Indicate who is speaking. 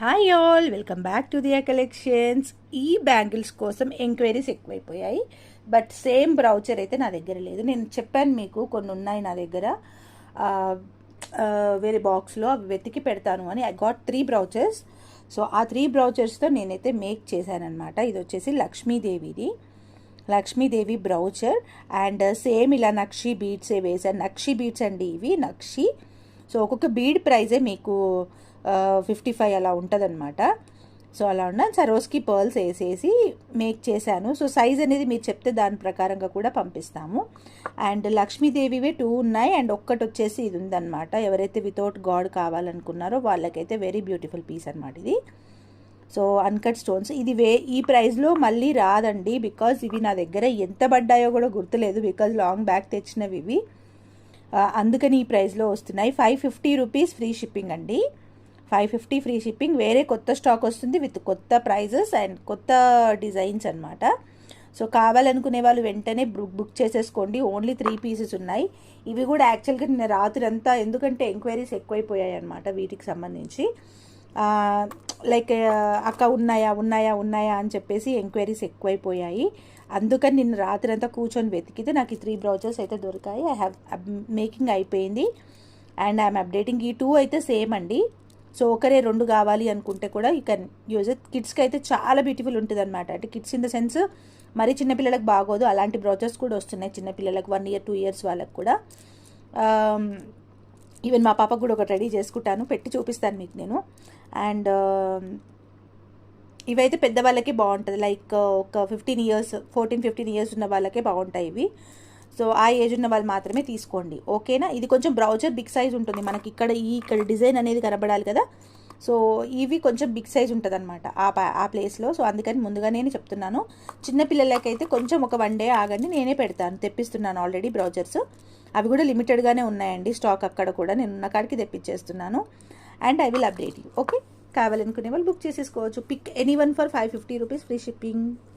Speaker 1: Hi all, welcome back to Diya collections. ఈ bangles కోసం enquiries ఎక్కువైపోయాయి, బట్ సేమ్ బ్రౌచర్ అయితే నా దగ్గర లేదు. నేను చెప్పాను మీకు కొన్ని ఉన్నాయి నా దగ్గర వేరే బాక్స్లో, అవి వెతికి పెడతాను అని. I got 3 brochures. సో ఆ 3 బ్రౌచర్స్తో నేనైతే మేక్ చేశానమాట. ఇది వచ్చేసి లక్ష్మీదేవి బ్రౌచర్ అండ్ సేమ్ ఇలా నక్షి బీడ్సే వేసాను. నక్షి బీడ్స్ అండి ఇవి, నక్షి. సో ఒక్కొక్క బీడ్ ప్రైజే మీకు 55 అలా ఉంటుంది అనమాట. సో అలా ఉన్నాను. సరోస్కి పర్ల్స్ వేసేసి మేక్ చేశాను. సో సైజ్ అనేది మీరు చెప్తే దాని ప్రకారంగా కూడా పంపిస్తాము. అండ్ లక్ష్మీదేవివే 2 ఉన్నాయి అండ్ ఒక్కటి వచ్చేసి ఇది ఉందన్నమాట. ఎవరైతే వితౌట్ గాడ్ కావాలనుకున్నారో వాళ్ళకైతే వెరీ బ్యూటిఫుల్ పీస్ అనమాట ఇది. సో అన్కట్ స్టోన్స్ ఇది ఈ ప్రైస్లో మళ్ళీ రాదండి, బికాజ్ ఇవి నా దగ్గర ఎంత పడ్డాయో కూడా గుర్తులేదు, బికాజ్ లాంగ్ బ్యాక్ తెచ్చినవి ఇవి. అందుకని ఈ ప్రైస్లో వస్తున్నాయి. 550 రూపీస్ ఫ్రీ షిప్పింగ్ అండి. 550 ఫ్రీ షిప్పింగ్. వేరే కొత్త స్టాక్ వస్తుంది విత్ కొత్త ప్రైజెస్ అండ్ కొత్త డిజైన్స్ అనమాట. సో కావాలనుకునే వాళ్ళు వెంటనే బుక్ చేసేసుకోండి. ఓన్లీ 3 పీసెస్ ఉన్నాయి. ఇవి కూడా యాక్చువల్గా నిన్న రాత్రి అంతా, ఎందుకంటే ఎంక్వైరీస్ ఎక్కువైపోయాయి అనమాట వీటికి సంబంధించి. లైక్ అక్క ఉన్నాయా అని చెప్పేసి ఎంక్వైరీస్ ఎక్కువైపోయాయి. అందుకని నిన్న రాత్రి అంతా కూర్చొని వెతికితే నాకు ఈ 3 బ్రౌచర్స్ అయితే దొరికాయి. ఐ హ్యావ్ మేకింగ్ అయిపోయింది అండ్ ఐఎమ్ అప్డేటింగ్. ఈ 2 అయితే సేమ్ అండి. సో ఒకరే 2 కావాలి అనుకుంటే కూడా యూ కెన్ యూజ్ ఇట్. కిడ్స్కి అయితే చాలా బ్యూటిఫుల్ ఉంటుంది అనమాట. అంటే కిడ్స్ ఇన్ ద సెన్స్ మరీ చిన్నపిల్లలకు బాగోదు, అలాంటి బ్రౌచర్స్ కూడా వస్తున్నాయి చిన్నపిల్లలకు, 1 year 2 years వాళ్ళకి కూడా. ఈవెన్ మా పాపకు కూడా ఒకటి రెడీ చేసుకుంటాను, పెట్టి చూపిస్తాను మీకు నేను. అండ్ ఇవైతే పెద్దవాళ్ళకి బాగుంటుంది, లైక్ ఒక 14-15 years ఉన్న వాళ్ళకే బాగుంటాయి ఇవి. సో ఆ ఏజ్ ఉన్న వాళ్ళు మాత్రమే తీసుకోండి, ఓకేనా. ఇది కొంచెం బ్రౌచర్ బిగ్ సైజ్ ఉంటుంది మనకి. ఇక్కడ డిజైన్ అనేది కనబడాలి కదా. సో ఇవి కొంచెం బిగ్ సైజ్ ఉంటుంది అనమాట ఆ ప్లేస్లో. సో అందుకని ముందుగా నేను చెప్తున్నాను. చిన్నపిల్లలకైతే కొంచెం ఒక 1 day ఆగండి, నేనే పెడతాను. తెప్పిస్తున్నాను ఆల్రెడీ బ్రౌచర్స్. అవి కూడా లిమిటెడ్గానే ఉన్నాయండి స్టాక్. అక్కడ కూడా నేను ఉన్న కాడికి తెప్పించేస్తున్నాను. And I will update you, okay. కావాలనుకునే వాళ్ళు బుక్ చేసేసుకోవచ్చు. Pick any one for 550 rupees free shipping.